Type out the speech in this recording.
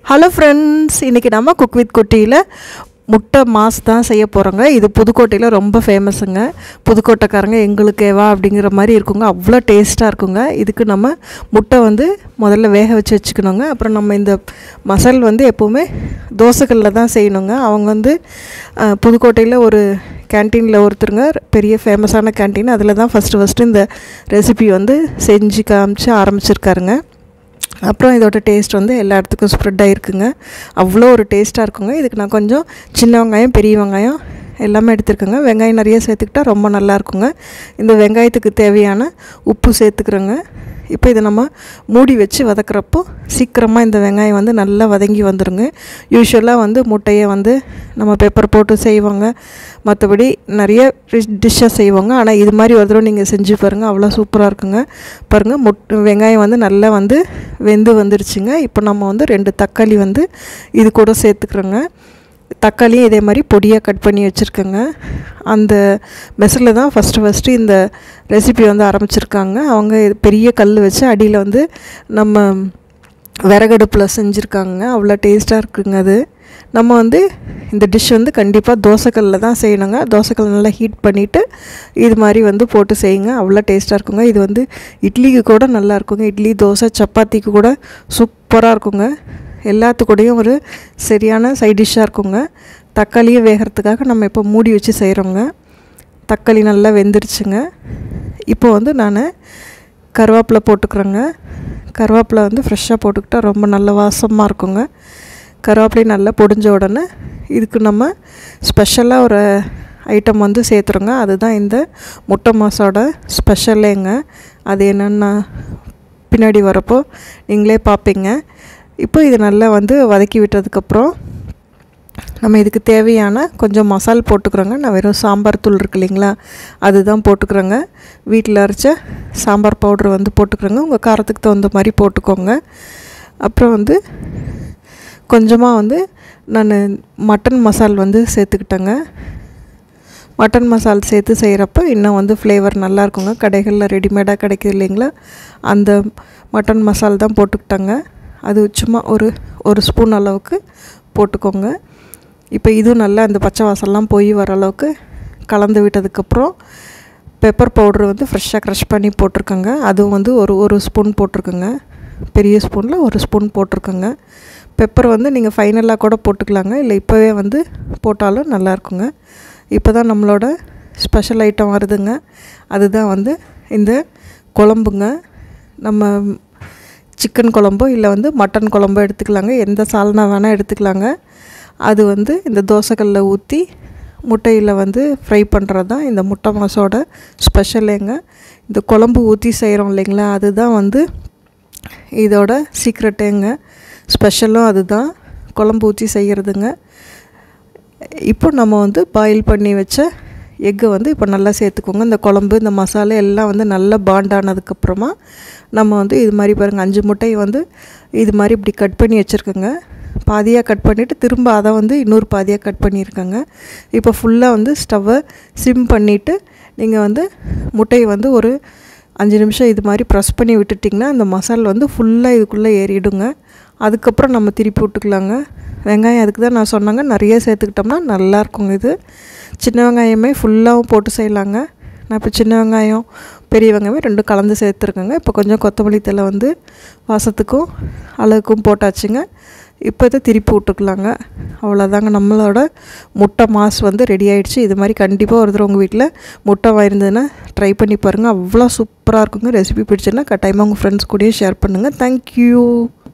Hello friends, இன்றைக்கி நம்ம cook with குட்டியில் முட்டை மாஸ் தான் செய்ய போகிறோங்க. இது புதுக்கோட்டையில் ரொம்ப ஃபேமஸுங்க. புதுக்கோட்டைக்காரங்க எங்களுக்கேவா அப்படிங்கிற மாதிரி இருக்குங்க. அவ்வளோ டேஸ்ட்டாக இருக்குங்க. இதுக்கு நம்ம முட்டை முதல்ல வேக வச்சு வச்சுக்கணுங்க. அப்புறம் நம்ம இந்த மசால் எப்போவுமே தோசைக்கல்லில் தான் செய்யணுங்க. அவங்க புதுக்கோட்டையில் ஒரு கேன்டீனில் ஒருத்தருங்க, பெரிய ஃபேமஸான கேன்டீன், அதில் தான் ஃபஸ்ட்டு இந்த ரெசிபி செஞ்சு காமிச்சு ஆரம்பிச்சிருக்காருங்க. அப்புறம் இதோட டேஸ்ட் எல்லா இடத்துக்கும் ஸ்ப்ரெட் ஆகிருக்குங்க. அவ்வளோ ஒரு டேஸ்ட்டாக இருக்குங்க. இதுக்கு நான் கொஞ்சம் சின்ன வெங்காயம், பெரிய வெங்காயம் எல்லாமே எடுத்துருக்கேங்க. வெங்காயம் நிறைய சேர்த்துக்கிட்டால் ரொம்ப நல்லாயிருக்குங்க. இந்த வெங்காயத்துக்கு தேவையான உப்பு சேர்த்துக்கிறோங்க. இப்போ இதை நம்ம மூடி வச்சு வதக்கிறப்போ சீக்கிரமாக இந்த வெங்காயம் நல்லா வதங்கி வந்துடுங்க. யூஸ்வலாக முட்டையை நம்ம பெப்பர் போட்டு செய்வாங்க, மற்றபடி நிறைய டிஷ்ஷாக செய்வாங்க. ஆனால் இது மாதிரி ஒரு தடவை நீங்கள் செஞ்சு பாருங்கள், அவ்வளோ சூப்பராக இருக்குங்க. பாருங்கள், வெங்காயம் நல்லா வெந்து வந்துடுச்சுங்க. இப்போ நம்ம 2 தக்காளி இது கூட சேர்த்துக்கிறோங்க. தக்காளியும் இதே மாதிரி பொடியாக கட் பண்ணி வச்சுருக்கேங்க. அந்த மெஸில் தான் ஃபஸ்ட்டு இந்த ரெசிபி ஆரம்பிச்சிருக்காங்க. அவங்க பெரிய கல் வச்சு அடியில் நம்ம விறகடுப்பில் செஞ்சுருக்காங்க. அவ்வளோ டேஸ்ட்டாக இருக்குங்க. அது நம்ம இந்த டிஷ் கண்டிப்பாக தோசைக்கல்லில் தான் செய்யணுங்க. தோசைக்கல் நல்லா ஹீட் பண்ணிவிட்டு இது மாதிரி போட்டு செய்யுங்க. அவ்வளோ டேஸ்ட்டாக இருக்குங்க. இது இட்லிக்கு கூட நல்லா இருக்குங்க. இட்லி, தோசை, சப்பாத்திக்கு கூட சூப்பராக இருக்குங்க. எல்லாத்துக்கூடையும் ஒரு சரியான சைட் டிஷ்ஷாக இருக்குங்க. தக்காளியை வேகிறதுக்காக நம்ம இப்போ மூடி வச்சு செய்கிறோங்க. தக்காளி நல்லா வெந்துருச்சுங்க. இப்போ நான் கருவேப்பிலை போட்டுக்கிறேங்க. கருவேப்பிலை ஃப்ரெஷ்ஷாக போட்டுக்கிட்டால் ரொம்ப நல்ல வாசமாக இருக்குங்க. கருவேப்பிலையும் நல்லா பொடிஞ்ச உடனே இதுக்கு நம்ம ஸ்பெஷலாக ஒரு ஐட்டம் சேர்த்துறோங்க. அதுதான் இந்த முட்டை மாஸோட ஸ்பெஷலேங்க. அது என்னென்னா பின்னாடி வரப்போ நீங்களே பார்ப்பீங்க. இப்போ இது நல்லா வதக்கி விட்டதுக்கப்புறம் நம்ம இதுக்கு தேவையான கொஞ்சம் மசால் போட்டுக்கிறோங்க. நான் வெறும் சாம்பார் தூள் இருக்கு இல்லைங்களா, அதுதான் போட்டுக்கிறோங்க. வீட்டில் அரைச்ச சாம்பார் பவுட்ரு போட்டுக்கிறோங்க. உங்கள் காரத்துக்கு தகுந்த மாதிரி போட்டுக்கோங்க. அப்புறம் கொஞ்சமாக நான் மட்டன் மசால் சேர்த்துக்கிட்டேங்க. மட்டன் மசால் சேர்த்து செய்கிறப்ப இன்னும் ஃப்ளேவர் நல்லாயிருக்குங்க. கடைகளில் ரெடிமேடாக கிடைக்கிது இல்லைங்களா, அந்த மட்டன் மசால் தான் போட்டுக்கிட்டேங்க. அது சும்மா ஒரு ஸ்பூன் அளவுக்கு போட்டுக்கோங்க. இப்போ இதுவும் நல்லா அந்த பச்சை வாசல்லாம் போய் வர அளவுக்கு கலந்து விட்டதுக்கப்புறம் பெப்பர் பவுட்ரு ஃப்ரெஷ்ஷாக க்ரஷ் பண்ணி போட்டிருக்கேங்க. அதுவும் ஒரு ஸ்பூன் போட்டிருக்குங்க. பெரிய ஸ்பூனில் ஒரு ஸ்பூன் போட்டிருக்குங்க. பெப்பர் நீங்கள் ஃபைனலாக கூட போட்டுக்கலாங்க, இல்லை இப்போவே போட்டாலும் நல்லாயிருக்குங்க. இப்போ தான் நம்மளோட ஸ்பெஷல் ஐட்டம் வருதுங்க. அதுதான் இந்த குழம்புங்க. நம்ம சிக்கன் குழம்போ இல்லை மட்டன் குழம்போ எடுத்துக்கலாங்க. எந்த சால்னா வேணால் எடுத்துக்கலாங்க. அது இந்த தோசைக்கல்லில் ஊற்றி முட்டையில் ஃப்ரை பண்ணுறது தான் இந்த முட்டை மாஸோட ஸ்பெஷலேங்க. இந்த குழம்பு ஊற்றி செய்கிறோம் இல்லைங்களா, அதுதான் இதோட சீக்ரெட்டேங்க. ஸ்பெஷலும் அதுதான், குழம்பு ஊற்றி செய்கிறதுங்க. இப்போ நம்ம பாயில் பண்ணி வச்ச எக்கு இப்போ நல்லா சேர்த்துக்கோங்க. இந்த குழம்பு, இந்த மசாலா எல்லாம் நல்லா பாண்ட் ஆனதுக்கப்புறமா நம்ம இது மாதிரி பாருங்கள், 5 முட்டையை இது மாதிரி இப்படி கட் பண்ணி வச்சுருக்கோங்க. பாதியாக கட் பண்ணிவிட்டு திரும்ப அதை இன்னொரு பாதியாக கட் பண்ணியிருக்கேங்க. இப்போ ஃபுல்லாக ஸ்டவ்வை சிம் பண்ணிவிட்டு நீங்கள் முட்டையை ஒரு 5 நிமிஷம் இது மாதிரி ப்ரெஸ் பண்ணி விட்டுட்டிங்கன்னா அந்த மசால் ஃபுல்லாக இதுக்குள்ளே ஏறிடுங்க. அதுக்கப்புறம் நம்ம திருப்பி விட்டுக்கலாங்க. வெங்காயம் அதுக்கு தான் நான் சொன்னாங்க, நிறைய சேர்த்துக்கிட்டோம்னா நல்லாயிருக்குங்க. இது சின்ன வெங்காயமே ஃபுல்லாகவும் போட்டு செய்யலாங்க. நான் இப்போ சின்ன வெங்காயம், பெரிய வெங்காயமே 2 கலந்து சேர்த்துருக்கேங்க. இப்போ கொஞ்சம் கொத்தமல்லி தழை வாசத்துக்கும் அழகுக்கும் போட்டாச்சுங்க. இப்போ இதை திருப்பி விட்டுக்கலாங்க. அவ்வளோதாங்க, நம்மளோட முட்டை மாஸ் ரெடி ஆகிடுச்சு. இது மாதிரி கண்டிப்பாக ஒரு தடவை உங்கள் வீட்டில் முட்டை வாங்கியிருந்ததுன்னா ட்ரை பண்ணி பாருங்கள். அவ்வளோ சூப்பராக இருக்குங்க. ரெசிபி பிடிச்சுன்னா கட்டாயமாக உங்கள் ஃப்ரெண்ட்ஸ் கூடயே ஷேர் பண்ணுங்கள். தேங்க்யூ.